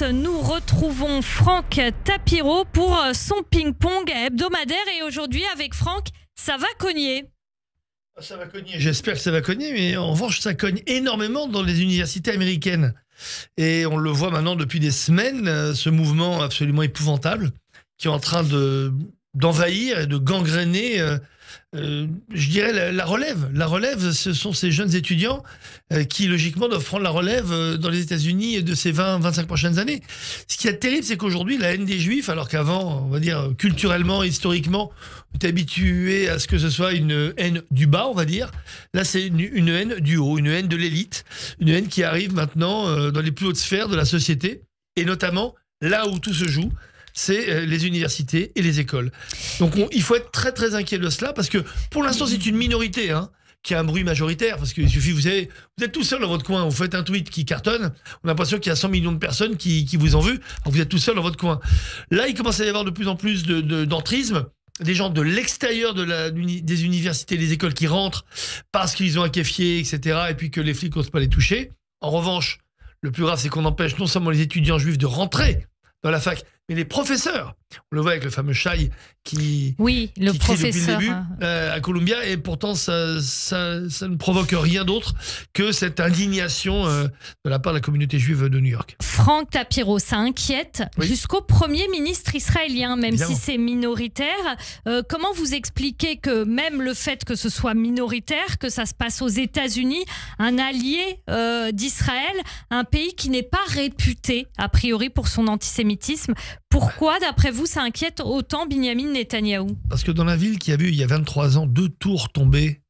Nous retrouvons Franck Tapiro pour son ping-pong hebdomadaire et aujourd'hui avec Franck, ça va cogner. Ça va cogner, j'espère que ça va cogner, mais en revanche ça cogne énormément dans les universités américaines. Et on le voit maintenant depuis des semaines, ce mouvement absolument épouvantable qui est en train d'envahir et de gangréner, je dirais, la relève. La relève, ce sont ces jeunes étudiants qui, logiquement, doivent prendre la relève dans les États-Unis de ces 20-25 prochaines années. Ce qui est terrible, c'est qu'aujourd'hui, la haine des Juifs, alors qu'avant, on va dire, culturellement, historiquement, on est habitué à ce que ce soit une haine du bas, on va dire. Là, c'est une haine du haut, une haine de l'élite, une haine qui arrive maintenant dans les plus hautes sphères de la société, et notamment là où tout se joue, c'est les universités et les écoles. Donc il faut être très très inquiet de cela, parce que pour l'instant c'est une minorité qui a un bruit majoritaire, parce qu'il suffit, vous êtes tout seul dans votre coin, vous faites un tweet qui cartonne, on a l'impression qu'il y a 100 millions de personnes qui vous ont vu, alors vous êtes tout seul dans votre coin. Là il commence à y avoir de plus en plus d'entrisme, des gens de l'extérieur des universités, des écoles qui rentrent parce qu'ils ont un kéfier, etc., et puis que les flics n'osent pas les toucher. En revanche, le plus grave, c'est qu'on empêche non seulement les étudiants juifs de rentrer dans la fac, mais les professeurs. On le voit avec le fameux Shai qui crie depuis le début à Columbia, et pourtant ça ne provoque rien d'autre que cette indignation de la part de la communauté juive de New York. Franck Tapiro, ça inquiète jusqu'au Premier ministre israélien, même si c'est minoritaire. Comment vous expliquez que même le fait que ce soit minoritaire, que ça se passe aux États-Unis, un allié d'Israël, un pays qui n'est pas réputé, a priori, pour son antisémitisme, pourquoi, d'après vous, ça inquiète autant Binyamin Netanyahou? Parce que dans la ville qui a vu, il y a 23 ans, 2 tours tombées,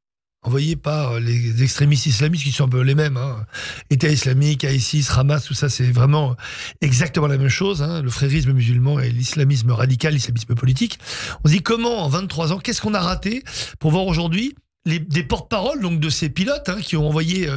envoyées par les extrémistes islamistes qui sont un peu les mêmes. État islamique, ISIS, Hamas, tout ça, c'est vraiment exactement la même chose. Le frérisme musulman et l'islamisme radical, l'islamisme politique. On se dit comment, en 23 ans, qu'est-ce qu'on a raté pour voir aujourd'hui des porte-paroles donc de ces pilotes qui ont envoyé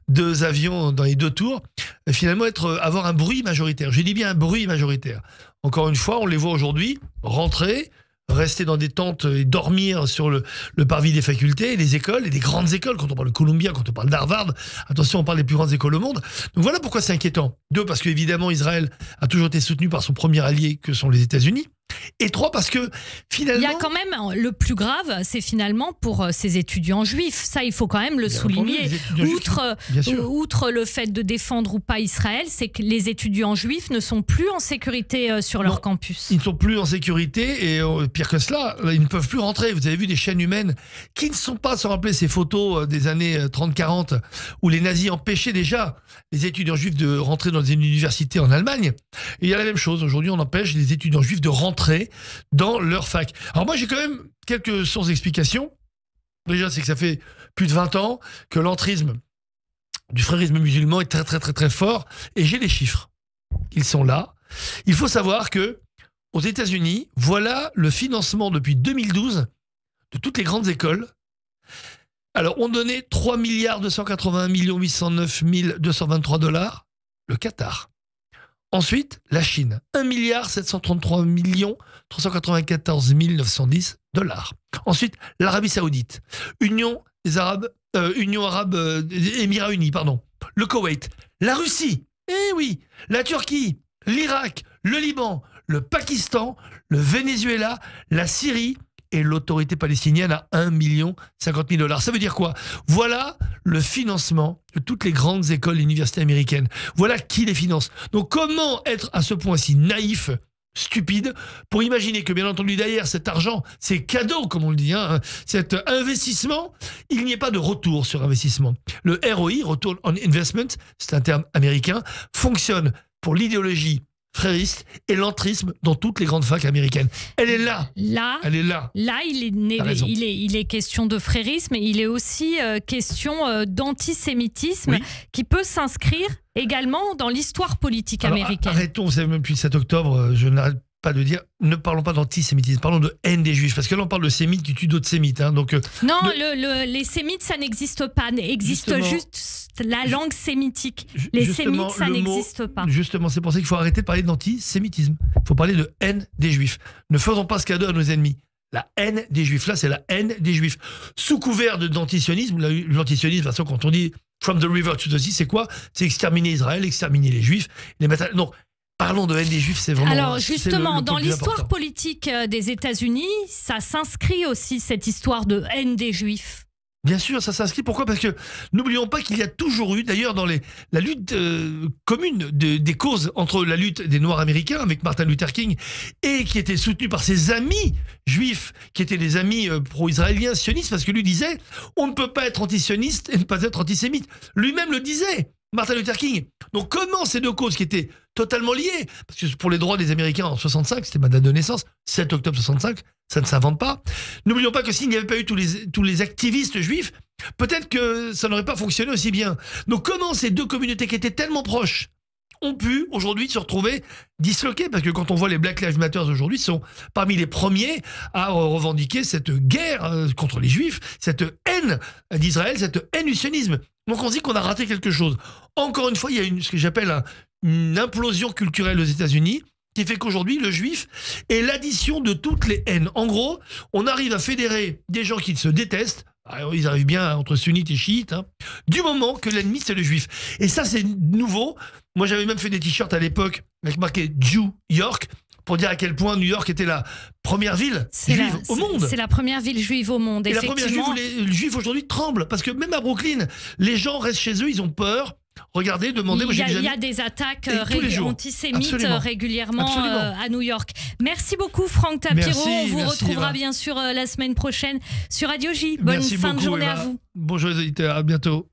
2 avions dans les 2 tours, finalement avoir un bruit majoritaire. Je dis bien un bruit majoritaire. Encore une fois, on les voit aujourd'hui rentrer, rester dans des tentes et dormir sur le parvis des facultés, des écoles et des grandes écoles. Quand on parle de Columbia, quand on parle d'Harvard, attention, on parle des plus grandes écoles au monde. Donc voilà pourquoi c'est inquiétant. 2, parce qu'évidemment, Israël a toujours été soutenu par son premier allié que sont les États-Unis. Et 3, parce que finalement... Il y a quand même, le plus grave, c'est finalement pour ces étudiants juifs. Ça, il faut quand même le souligner. Outre le fait de défendre ou pas Israël, c'est que les étudiants juifs ne sont plus en sécurité sur leur campus. Ils ne sont plus en sécurité, et pire que cela, ils ne peuvent plus rentrer. Vous avez vu des chaînes humaines qui ne sont pas, sans rappeler ces photos des années 30-40, où les nazis empêchaient déjà les étudiants juifs de rentrer dans une université en Allemagne. Et il y a la même chose. Aujourd'hui, on empêche les étudiants juifs de rentrer dans leur fac. Alors moi, j'ai quand même quelques sources d'explication. Déjà, c'est que ça fait plus de 20 ans que l'entrisme du frérisme musulman est très, très, très, très fort. Et j'ai les chiffres. Ils sont là. Il faut savoir que aux États-Unis, voilà le financement depuis 2012 de toutes les grandes écoles. Alors, on donnait 3 281 809 223 $, le Qatar. Ensuite, la Chine, 1 733 394 910 $. Ensuite, l'Arabie Saoudite, Émirats Unis, pardon, le Koweït, la Russie, la Turquie, l'Irak, le Liban, le Pakistan, le Venezuela, la Syrie et l'autorité palestinienne à 1 050 000 $. Ça veut dire quoi? Voilà le financement de toutes les grandes écoles et universités américaines. Voilà qui les finance. Donc comment être à ce point si naïf, stupide, pour imaginer que bien entendu derrière cet argent, ces cadeaux comme on le dit, cet investissement, il n'y ait pas de retour sur investissement. Le ROI, Return on Investment, c'est un terme américain, fonctionne pour l'idéologie frériste et l'entrisme dans toutes les grandes facs américaines. Elle est là. Elle est là. Là, il est question de frérisme, il est aussi question d'antisémitisme qui peut s'inscrire également dans l'histoire politique américaine. Arrêtons, vous savez, même depuis le 7 octobre, je n'arrête pas de dire, ne parlons pas d'antisémitisme, parlons de haine des juifs, parce que là on parle de sémites qui tuent d'autres sémites. Non, les sémites, ça n'existe pas, existe juste la langue sémitique. Les sémites, ça n'existe pas. Justement, c'est pour ça qu'il faut arrêter de parler d'antisémitisme. Il faut parler de haine des juifs. Ne faisons pas ce cadeau à nos ennemis. La haine des juifs, là c'est la haine des juifs. Sous couvert d'antisionisme, l'antisionisme, de toute façon, quand on dit from the river to the sea, c'est quoi? C'est exterminer Israël, exterminer les juifs, les mettre. Non, Parlons de haine des Juifs, c'est vraiment... Alors justement, dans l'histoire politique des États-Unis, ça s'inscrit aussi cette histoire de haine des Juifs. Bien sûr, ça s'inscrit. Pourquoi? Parce que n'oublions pas qu'il y a toujours eu, d'ailleurs dans la lutte commune des causes entre la lutte des Noirs américains avec Martin Luther King et qui était soutenu par ses amis juifs, qui étaient des amis pro-israéliens sionistes, parce que lui disait on ne peut pas être antisioniste et ne pas être antisémite. Lui-même le disait, Martin Luther King. Donc comment ces deux causes qui étaient totalement liées, parce que pour les droits des Américains en 65, c'était ma date de naissance, 7 octobre 65, ça ne s'invente pas. N'oublions pas que s'il n'y avait pas eu tous les activistes juifs, peut-être que ça n'aurait pas fonctionné aussi bien. Donc comment ces deux communautés qui étaient tellement proches ont pu aujourd'hui se retrouver disloquées? Parce que quand on voit les Black Lives Matter aujourd'hui, sont parmi les premiers à revendiquer cette guerre contre les Juifs, cette haine d'Israël, cette haine du sionisme. Donc on se dit qu'on a raté quelque chose. Encore une fois, il y a ce que j'appelle une implosion culturelle aux États-Unis qui fait qu'aujourd'hui, le juif est l'addition de toutes les haines. En gros, on arrive à fédérer des gens qui se détestent. Alors, ils arrivent bien entre sunnites et chiites, hein, du moment que l'ennemi, c'est le juif. Et ça, c'est nouveau. Moi, j'avais même fait des t-shirts à l'époque avec marqué Jew York, pour dire à quel point New York était la première ville juive au monde. C'est la première ville juive au monde, et effectivement. la première ville où les juifs aujourd'hui tremblent. Parce que même à Brooklyn, les gens restent chez eux, ils ont peur. Regardez, demandez. Il y a des attaques antisémites régulièrement à New York. Merci beaucoup, Franck Tapiro. On vous retrouvera bien sûr la semaine prochaine sur Radio J. Bonne fin de journée à vous. Bonjour les auditeurs, à bientôt.